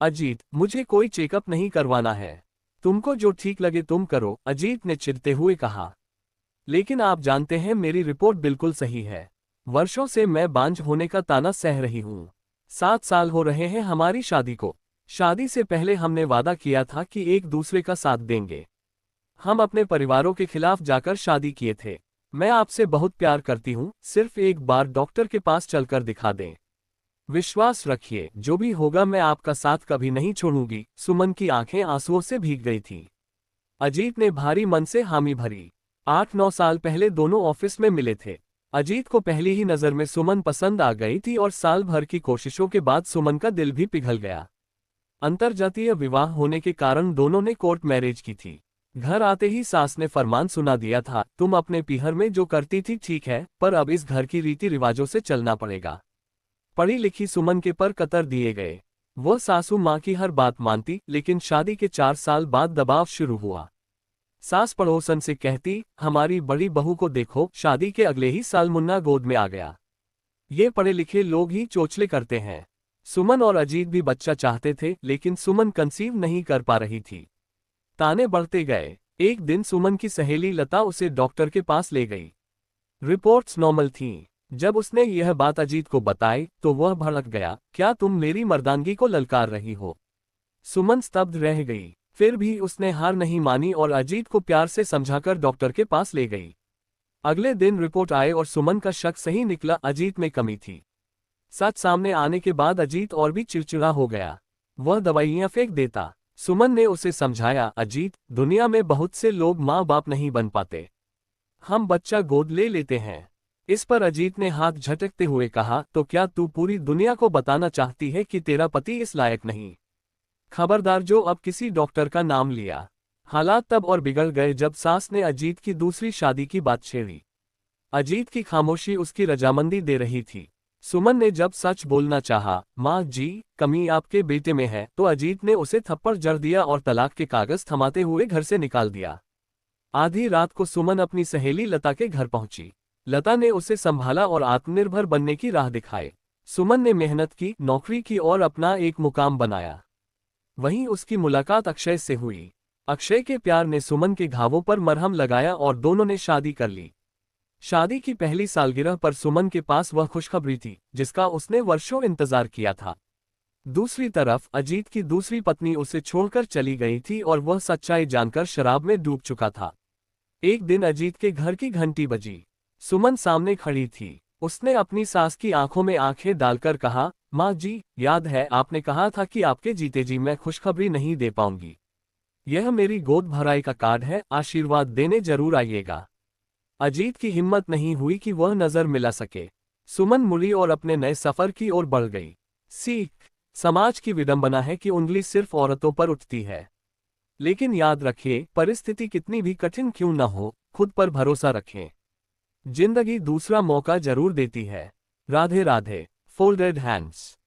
अजीत, मुझे कोई चेकअप नहीं करवाना है। तुमको जो ठीक लगे तुम करो, अजीत ने चिढ़ते हुए कहा। लेकिन आप जानते हैं मेरी रिपोर्ट बिल्कुल सही है। वर्षों से मैं बांझ होने का ताना सह रही हूँ। 7 साल हो रहे हैं हमारी शादी को। शादी से पहले हमने वादा किया था कि एक दूसरे का साथ देंगे। हम अपने परिवारों के खिलाफ जाकर शादी किए थे। मैं आपसे बहुत प्यार करती हूँ, सिर्फ एक बार डॉक्टर के पास चलकर दिखा दें। विश्वास रखिए, जो भी होगा मैं आपका साथ कभी नहीं छोड़ूंगी। सुमन की आंखें आंसुओं से भीग गई थीं। अजीत ने भारी मन से हामी भरी। 8-9 साल पहले दोनों ऑफिस में मिले थे। अजीत को पहली ही नजर में सुमन पसंद आ गई थी और साल भर की कोशिशों के बाद सुमन का दिल भी पिघल गया। अंतरजातीय विवाह होने के कारण दोनों ने कोर्ट मैरिज की थी। घर आते ही सास ने फरमान सुना दिया था, तुम अपने पीहर में जो करती थी ठीक है, पर अब इस घर की रीति रिवाजों से चलना पड़ेगा। पढ़ी लिखी सुमन के पर कतर दिए गए। वह सासू माँ की हर बात मानती, लेकिन शादी के 4 साल बाद दबाव शुरू हुआ। सास पड़ोसन से कहती, हमारी बड़ी बहू को देखो, शादी के अगले ही साल मुन्ना गोद में आ गया। ये पढ़े लिखे लोग ही चोचले करते हैं। सुमन और अजीत भी बच्चा चाहते थे, लेकिन सुमन कंसीव नहीं कर पा रही थी। ताने बढ़ते गए। एक दिन सुमन की सहेली लता उसे डॉक्टर के पास ले गई। रिपोर्ट्स नॉर्मल थीं। जब उसने यह बात अजीत को बताई तो वह भड़क गया, क्या तुम मेरी मर्दानगी को ललकार रही हो? सुमन स्तब्ध रह गई। फिर भी उसने हार नहीं मानी और अजीत को प्यार से समझाकर डॉक्टर के पास ले गई। अगले दिन रिपोर्ट आए और सुमन का शक सही निकला, अजीत में कमी थी। सच सामने आने के बाद अजीत और भी चिड़चिड़ा हो गया। वह दवाइयां फेंक देता। सुमन ने उसे समझाया, अजीत, दुनिया में बहुत से लोग माँ बाप नहीं बन पाते। हम बच्चा गोद ले लेते हैं। इस पर अजीत ने हाथ झटकते हुए कहा, तो क्या तू पूरी दुनिया को बताना चाहती है कि तेरा पति इस लायक नहीं? खबरदार जो अब किसी डॉक्टर का नाम लिया। हालात तब और बिगड़ गए जब सास ने अजीत की दूसरी शादी की बात छेड़ी। अजीत की खामोशी उसकी रजामंदी दे रही थी। सुमन ने जब सच बोलना चाहा, माँ जी, कमी आपके बेटे में है, तो अजीत ने उसे थप्पड़ जड़ दिया और तलाक के कागज थमाते हुए घर से निकाल दिया। आधी रात को सुमन अपनी सहेली लता के घर पहुंची। लता ने उसे संभाला और आत्मनिर्भर बनने की राह दिखाई। सुमन ने मेहनत की, नौकरी की और अपना एक मुकाम बनाया। वहीं उसकी मुलाकात अक्षय से हुई। अक्षय के प्यार ने सुमन के घावों पर मरहम लगाया और दोनों ने शादी कर ली। शादी की पहली सालगिरह पर सुमन के पास वह खुशखबरी थी जिसका उसने वर्षों इंतजार किया था। दूसरी तरफ अजीत की दूसरी पत्नी उसे छोड़कर चली गई थी और वह सच्चाई जानकर शराब में डूब चुका था। एक दिन अजीत के घर की घंटी बजी। सुमन सामने खड़ी थी। उसने अपनी सास की आंखों में आंखें डालकर कहा, माँ जी, याद है आपने कहा था कि आपके जीते जी मैं खुशखबरी नहीं दे पाऊंगी। यह मेरी गोद भराई का कार्ड है, आशीर्वाद देने जरूर आइएगा। अजीत की हिम्मत नहीं हुई कि वह नजर मिला सके। सुमन मुड़ी और अपने नए सफर की ओर बढ़ गई। सीख, समाज की विडंबना है कि उंगली सिर्फ औरतों पर उठती है। लेकिन याद रखिए, परिस्थिति कितनी भी कठिन क्यों न हो, खुद पर भरोसा रखें। जिंदगी दूसरा मौका जरूर देती है। राधे राधे। Folded hands.